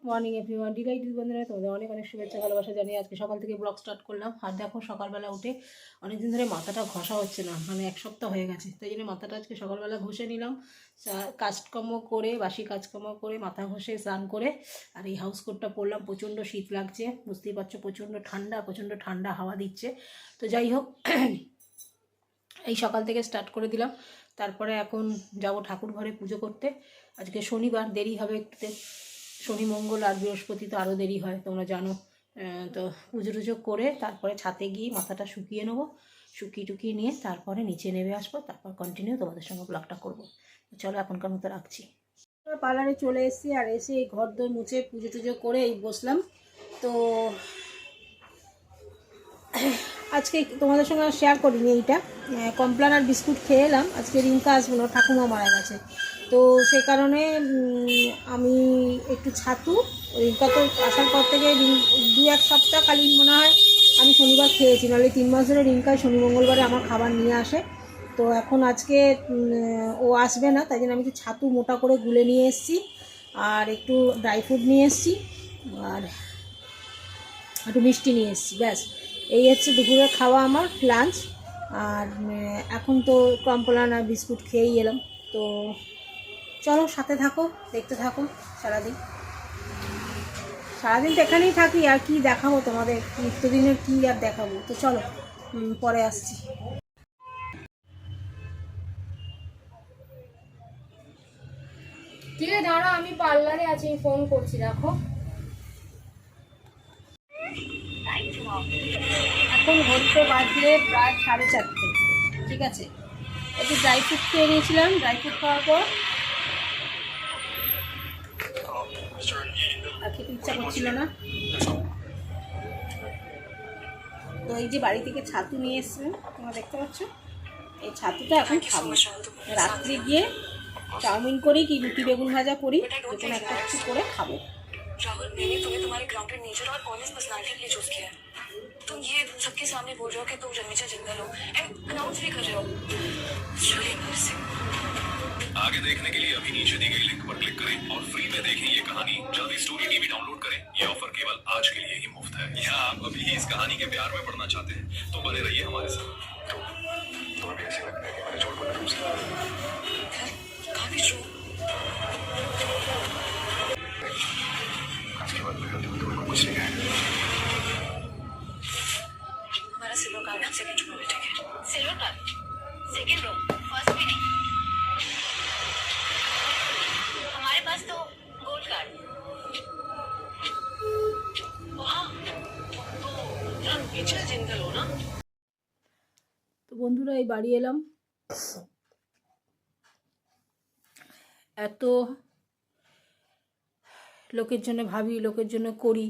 Morning everyone, delighted বন্ধুরা তোমাদের অনেক অনেক শুভেচ্ছা ভালোবাসা জানিয়ে আজকে সকাল থেকে ব্লগ স্টার্ট করলাম। আর দেখো সকালবেলা উঠে অনেকদিন ধরে মাথাটা ঘষা হচ্ছে না, মানে এক সপ্তাহ হয়ে গেছে, তাই জন্য মাথাটা আজকে সকালবেলা ঘষে নিলাম। কাজকর্ম করে, বাসি কাজকর্ম করে, মাথা ঘষে স্নান করে আর এই হাউস কোটটা পরলাম। প্রচণ্ড শীত লাগছে, বুঝতেই পারছো, প্রচণ্ড ঠান্ডা হাওয়া দিচ্ছে। তো যাই হোক, এই সকাল থেকে স্টার্ট করে দিলাম। তারপরে এখন যাব ঠাকুর ঘরে পুজো করতে। আজকে শনিবার, দেরি হবে একটুতে। শনি মঙ্গল আর বৃহস্পতি তো আরও দেরি হয়, তোমরা জানো। তো পুজো টুজো করে তারপরে ছাদে গিয়ে মাথাটা শুকিয়ে নেবো। টুকিয়ে নিয়ে তারপরে নিচে নেমে আসবো, তারপর কন্টিনিউ তোমাদের সঙ্গে ব্লগটা করবো। চলো এখনকার মতো রাখছি। পার্লারে চলে এসেছি, আর এসে এই ঘর দোর মুছে পুজো টুজো করে এই বসলাম। তো আজকে তোমাদের সঙ্গে শেয়ার করিনি এইটা, কমপ্লান আর বিস্কুট খেয়ে এলাম। আজকে রিঙ্কা আসবে না, ঠাকুমা মারা গেছে, তো সেই কারণে আমি একটু ছাতু, রিঙ্কা তো আসার পর থেকে 2-1 সপ্তাহ কালীন মনে হয় আমি শনিবার খেয়েছি, নাহলে 3 মাস ধরে রিঙ্কায় শনি মঙ্গলবারে আমার খাবার নিয়ে আসে। তো এখন আজকে ও আসবে না, তাই জন্য আমি একটু ছাতু মোটা করে গুলে নিয়ে এসেছি, আর একটু ড্রাই ফ্রুট নিয়ে এসেছি, আর একটু মিষ্টি নিয়ে এসেছি। ব্যাস, এই হচ্ছে দুপুরে খাওয়া আমার লাঞ্চ। আর এখন তো কমপ্লান আর বিস্কুট খেয়েই এলাম। তো চলো সাথে থাকো, দেখতে থাকো। সারাদিন তো এখানেই থাকি, আর কি দেখাবো তোমাদের, নিত্যদিনের কী আর দেখাবো। তো চলো পরে আসছি। ঠিক আছে, দাঁড়া, আমি পার্লারে আছি, ফোন করছি, রাখো। এখন ঘড়িতে বাজলে প্রায় 4:30। ঠিক আছে, একটু ড্রাই ফ্রুট খেয়ে নিয়েছিলাম। ড্রাই ফ্রুট খাওয়ার পর আর খেতে ইচ্ছা করছিল না। তো এই যে বাড়ি থেকে ছাতু নিয়ে এসেছিলাম, তোমরা দেখতে পাচ্ছ, এই ছাতুটা এখন খাবো। রাত্রে গিয়ে চাউমিন করি কি রুটি বেগুন ভাজা করি, যে কোনো একটা কিছু করে খাবো। राहुल, मैंने तुम्हें तुम्हारे ग्राउंडेड नेचर और ऑनेस्ट पर्सनालिटी के लिए चूज किया है। तुम ये सबके सामने बोल रहे हो कि तुम जन्मेचा जिंदल हो एंड अनाउंस भी कर रहे हो। आगे देखने के लिए अभी नीचे दी गई लिंक पर क्लिक करें और फ्री में देखें ये कहानी। जल्दी स्टोरी टीवी डाउनलोड करें, ये ऑफर केवल आज के लिए ही मुफ्त है। या आप अभी ही इस कहानी के प्यार में पड़ना चाहते हैं तो बने रहिए हमारे साथ। तो अभी ऐसे लगता है कि मैंने जोड़ बना काफी ट्रू। आज के बाद तुम्हें कुछ नहीं है। हमारा सिल्वर कार्ड सेकंड रो में बैठेंगे। Silver card second row, first में नहीं। हमारे पास तो गोल्ड कार्ड। তো বন্ধুরা, এই বাড়ি এলাম, এত লোকের জন্য ভাবি, লোকের জন্য করি,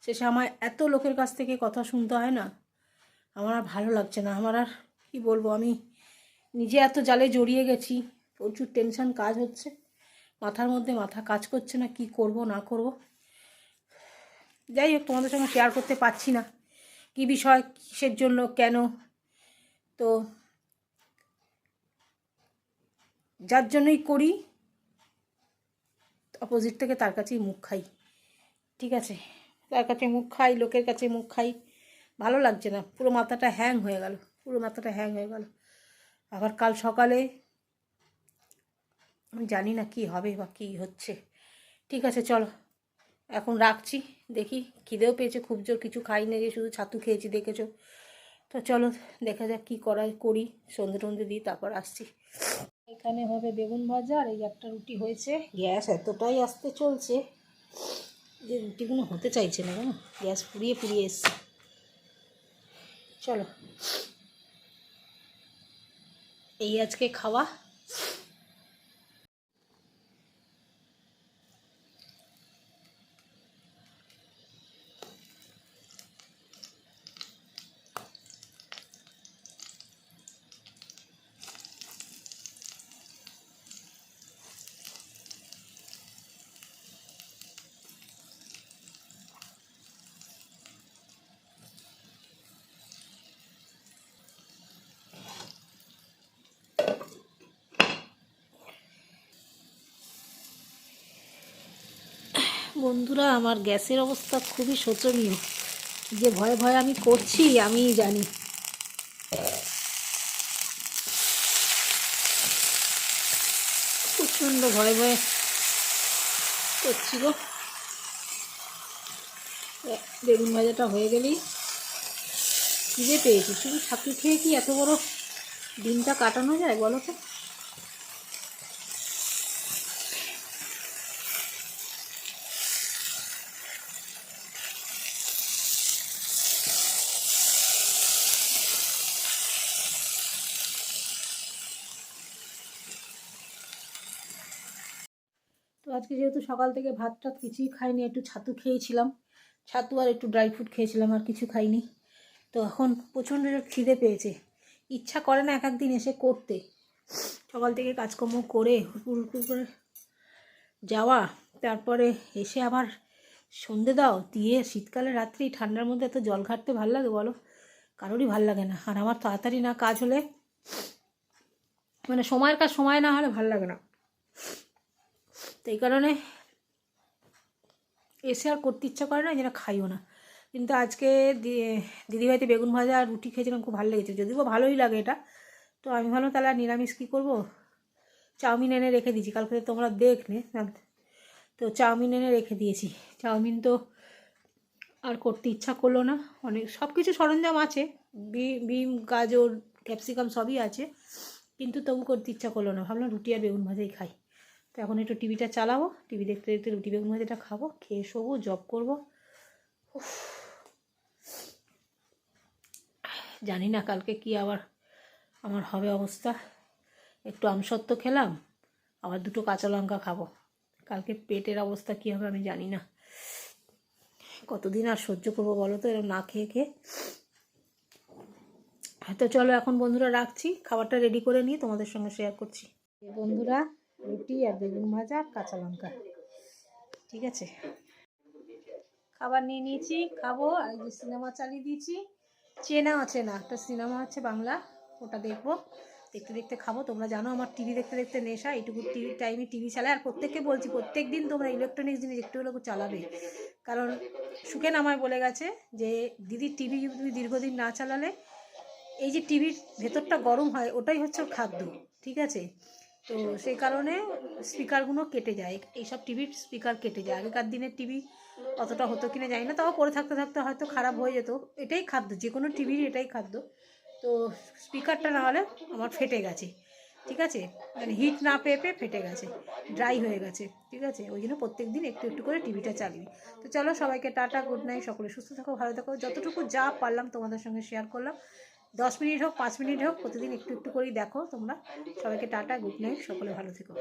শেষে আমার এত লোকের কাছ থেকে কথা শুনতে হয় না, আমার আর ভালো লাগছে না। আমার আর কি বলবো, আমি নিজে এত জালে জড়িয়ে গেছি, প্রচুর টেনশন কাজ হচ্ছে মাথার মধ্যে, মাথা কাজ করছে না, কি করব না করব। যাই হোক, তোমাদের সঙ্গে শেয়ার করতে পারছি না কি বিষয়, কিসের জন্য, কেন। তো যার জন্যই করি, অপোজিট থেকে তার কাছেই মুখ খাই। ঠিক আছে, তার কাছে মুখ খাই, লোকের কাছে মুখ খাই, ভালো লাগছে না। পুরো মাথাটা হ্যাং হয়ে গেল। আবার কাল সকালে আমি জানি না কি হবে বা কী হচ্ছে। ঠিক আছে, চলো এখন রাখছি। দেখি, খিদেও পেয়েছে খুব জোর, কিছু খাই না, যে শুধু ছাতু খেয়েছি দেখেছো। তো চলো দেখা যাক কী করি, সন্ধে টন্ধে দিই, তারপর আসছি। এখানে হবে বেগুন ভাজা, আর এই একটা রুটি হয়েছে। গ্যাস এতটাই আস্তে চলছে যে রুটিগুলো হতে চাইছে না, জানো, গ্যাস পুড়িয়ে এসছে। চলো, এই আজকে খাওয়া। বন্ধুরা, আমার গ্যাসের অবস্থা খুবই শোচনীয়। যে ভয়ে ভয়ে আমি করছি আমিই জানি। প্রচণ্ড ভয়ে ভয়ে করছি গো। বেগুন ভাজাটা হয়ে গেলেই খিদে পেয়েছি। শুধু ছাতু খেয়ে কি এত বড় দিনটা কাটানো যায় বলো তো? তো আজকে যেহেতু সকাল থেকে ভাত টাত কিছুই খাইনি, একটু ছাতু খেয়েছিলাম, ছাতু আর একটু ড্রাই ফ্রুট খেয়েছিলাম, আর কিছু খাইনি। তো এখন প্রচণ্ড খিদে পেয়েছে, ইচ্ছা করে না এক একদিন এসে করতে। সকাল থেকে কাজকর্ম করে হুড় করে যাওয়া, তারপরে এসে আবার সন্ধে দাও দিয়ে, শীতকালে রাত্রি ঠান্ডার মধ্যে এত জল ঘাটতে ভাল লাগে বলো? কারোরই ভাল লাগে না। আর আমার তাড়াতাড়ি না কাজ হলে, মানে সময়ের কাজ সময় না হলে ভাল লাগে না। তো এই কারণে এসে আর করতে ইচ্ছা করে না, যেন খাইও না। কিন্তু আজকে দিদিভাইতে বেগুন ভাজা আর রুটি খেয়েছিলাম, খুব ভালো লেগেছে, যদিও ভালোই লাগে এটা। তো আমি ভাবলাম তাহলে আর নিরামিষ কী করবো, চাউমিন এনে রেখে দিয়েছি, কালকে তোমরা দেখলে। তো চাউমিন এনে রেখে দিয়েছি। চাউমিন তো আর করতে ইচ্ছা করলো না। অনেক সব কিছু সরঞ্জাম আছে, বিম গাজর ক্যাপসিকাম সবই আছে, কিন্তু তবু করতে ইচ্ছা করলো না। ভাবলাম রুটি আর বেগুন ভাজাই খাই। তো এখন একটু টিভিটা চালাবো, টিভি দেখতে দেখতে রুটি বেগুন ভাজাটা খাবো, খেয়ে শোবো, জব করবো। জানি না কালকে কি আবার আমার হবে অবস্থা। একটু আমসত্ত্ব খেলাম, আবার দুটো কাঁচা লঙ্কা খাবো। কালকে পেটের অবস্থা কী হবে আমি জানি না। কতদিন আর সহ্য করবো বলো তো এরকম না খেয়ে খেয়ে। তো চলো এখন বন্ধুরা রাখছি, খাবারটা রেডি করে নিয়ে তোমাদের সঙ্গে শেয়ার করছি। বন্ধুরা, রুটি আর বেগুন ভাজা আর কাঁচা লঙ্কা, ঠিক আছে, খাবার নিয়ে নিয়েছি, খাবো। আর এই যে সিনেমা চালিয়ে দিয়েছি, চেনা অচেনা একটা সিনেমা আছে বাংলা, ওটা দেখবো, দেখতে দেখতে খাবো। তোমরা জানো আমার টিভি দেখতে দেখতে নেশা, এইটুকু টিভি টাইমে টিভি চালায়। আর প্রত্যেককে বলছি, প্রত্যেক দিন তোমরা ইলেকট্রনিক্স জিনিস একটু হলেও চালাবে। কারণ সুখেন আমায় বলে গেছে যে দিদি টিভি তুমি দীর্ঘদিন না চালালে এই যে টিভির ভেতরটা গরম হয়, ওটাই হচ্ছে ওর খাদ্য, ঠিক আছে? তো সেই কারণে স্পিকারগুলো কেটে যায়, এইসব টিভির স্পিকার কেটে যায়। আগেকার দিনের টিভি অতটা হতো কিনা জানি না, তাও পরে থাকতে থাকতে হয়তো খারাপ হয়ে যেত। এটাই খাদ্য, যে কোনো টিভির এটাই খাদ্য। তো স্পিকারটা না হলে আমার ফেটে গেছে, ঠিক আছে, মানে হিট না পেয়ে পেয়ে ফেটে গেছে, ড্রাই হয়ে গেছে, ঠিক আছে। ওই জন্য প্রত্যেক দিন একটু একটু করে টিভিটা চালিয়ে। তো চলো সবাইকে টাটা, গুড নাইট, সকলে সুস্থ থাকো, ভালো থাকো। যতটুকু যা পারলাম তোমাদের সঙ্গে শেয়ার করলাম। 10 মিনিট হোক, 5 মিনিট হোক, প্রতিদিন একটু একটু করেই দেখো তোমরা। সবাইকে টাটা, গুড নাইট, সকলে ভালো থেকো।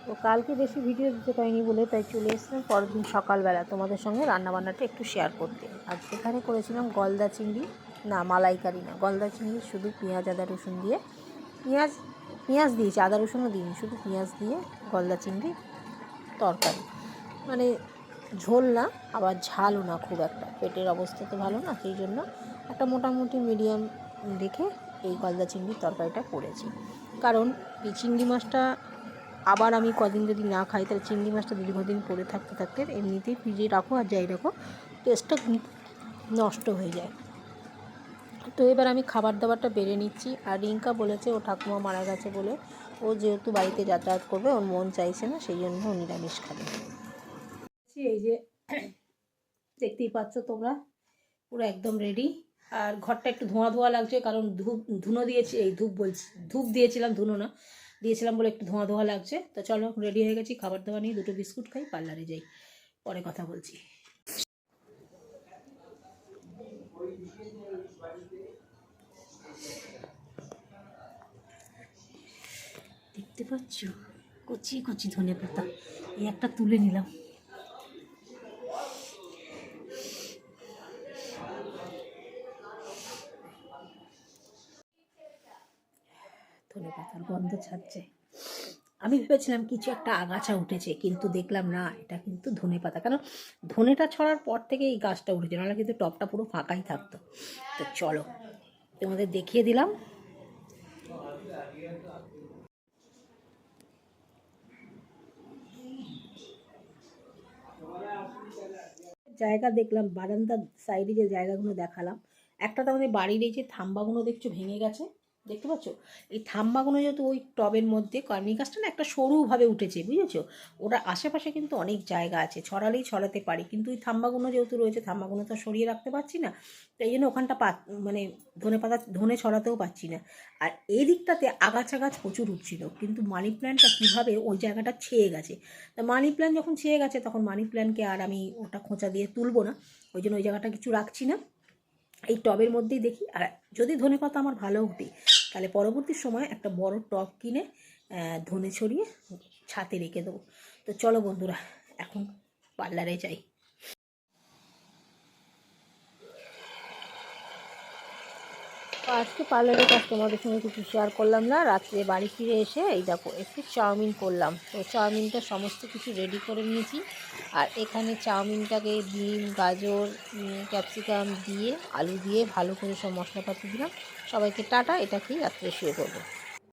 তো কালকে বেশি ভিডিও দিতে পারিনি বলে তাই চলে এসেছিলাম পরের দিন সকালবেলা তোমাদের সঙ্গে রান্নাবান্নাটা একটু শেয়ার করতে। আর সেখানে করেছিলাম গলদা চিংড়ি, না মালাইকারি না, গলদা চিংড়ি, শুধু পেঁয়াজ আদা রসুন দিয়ে, পেঁয়াজ দিয়েছি, আদা রসুনও দিইনি, শুধু পেঁয়াজ দিয়ে গলদা চিংড়ি তরকারি। মানে ঝোল না, আবার ঝালও না খুব একটা, পেটের অবস্থা তো ভালো না, সেই জন্য একটা মোটামুটি মিডিয়াম রেখে এই গলদা চিংড়ির তরকারিটা করেছি। কারণ এই চিংড়ি মাছটা আবার আমি কদিন যদি না খাই, তাহলে চিংড়ি মাছটা দীর্ঘদিন পড়ে থাকতে থাকতে এমনিতেই ফ্রিজে রাখো আর যাই রাখো, টেস্টটা নষ্ট হয়ে যায়। তো এবার আমি খাবার দাবারটা বেড়ে নিচ্ছি। আর রিঙ্কা বলেছে ও ঠাকুমা মারা গেছে বলে ও যেহেতু বাড়িতে যাতায়াত করবে, ওর মন চাইছে না, সেই জন্য ও নিরামিষ খাবে। এই যে দেখতেই পাচ্ছ তোমরা, পুরো একদম রেডি। আর ঘরটা একটু ধোঁয়া ধোঁয়া লাগছে, কারণ ধুনো দিয়েছি, এই ধূপ দিয়েছিলাম, ধুনো না দিয়েছিলাম বলে একটু ধোঁয়া ধোঁয়া লাগছে। তো চলো রেডি হয়ে গেছি, খাবার দাবার নিয়ে দুটো বিস্কুট খাই, পার্লারে যাই, পরে কথা বলছি। দেখতে পাচ্ছ কচি কচি ধনে পাতা, এই একটা তুলে নিলাম। ধনে পাতার গন্ধ ছাড়ছে, আমি ভেবেছিলাম কিছু একটা আগাছা উঠেছে, কিন্তু দেখলাম না, এটা কিন্তু ধনেপাতা। কারণ ধনেটা ছড়ার পর থেকে এই গাছটা উঠেছে, নাহলে কিন্তু টবটা পুরো ফাঁকাই থাকতো। তো চলো তোমাদের দেখিয়ে দিলাম। জায়গা দেখলাম, বারান্দার সাইডে যে জায়গাগুলো দেখালাম, একটা তো আমাদের বাড়ির এই যে থাম্বাগুলো দেখছো ভেঙে গেছে, দেখতে পাচ্ছ? এই থাম্বাগুলো যেহেতু ওই টবের মধ্যে, কর্মি গাছটা না একটা সরুভাবে উঠেছে, বুঝেছো? ওটার আশেপাশে কিন্তু অনেক জায়গা আছে, ছড়ালেই ছড়াতে পারি, কিন্তু ওই থাম্বাগুলো যেহেতু রয়েছে, থাম্বাগুলো তো সরিয়ে রাখতে পারছি না, তাই জন্য ওখানটা মানে ধনে ছড়াতেও পারছি না। আর এই দিকটাতে আগাছা গাছ প্রচুর উঠছিল, কিন্তু মানি প্ল্যান্টটা কীভাবে ওই জায়গাটা ছেয়ে গেছে। তা মানি প্ল্যান্ট যখন ছেয়ে গেছে, তখন মানি প্ল্যান্টকে আর আমি ওটা খোঁচা দিয়ে তুলবো না, ওই জন্য ওই জায়গাটা কিছু রাখছি না, এই টবের মধ্যেই দেখি। আর যদি ধনেপাতা আমার ভালো উঠে, তাহলে পরবর্তী সময় একটা বড় টব কিনে ধনে ছড়িয়ে ছাদে রেখে দেবো। তো চলো বন্ধুরা, এখন পার্লারে যাই। তো আজকে পার্লারের কাজ তোমাদের সঙ্গে কিছু শেয়ার করলাম না। রাত্রে বাড়ি ফিরে এসে এই দেখো একটু চাউমিন করলাম। তো চাউমিনটা সমস্ত কিছু রেডি করে নিয়েছি। আর এখানে চাউমিনটাকে ডিম, গাজর, ক্যাপসিকাম দিয়ে, আলু দিয়ে ভালো করে সব মশলাপাতি দিলাম। সবাইকে টাটা, এটা খেয়ে রাত্রে শুয়ে পড়বো।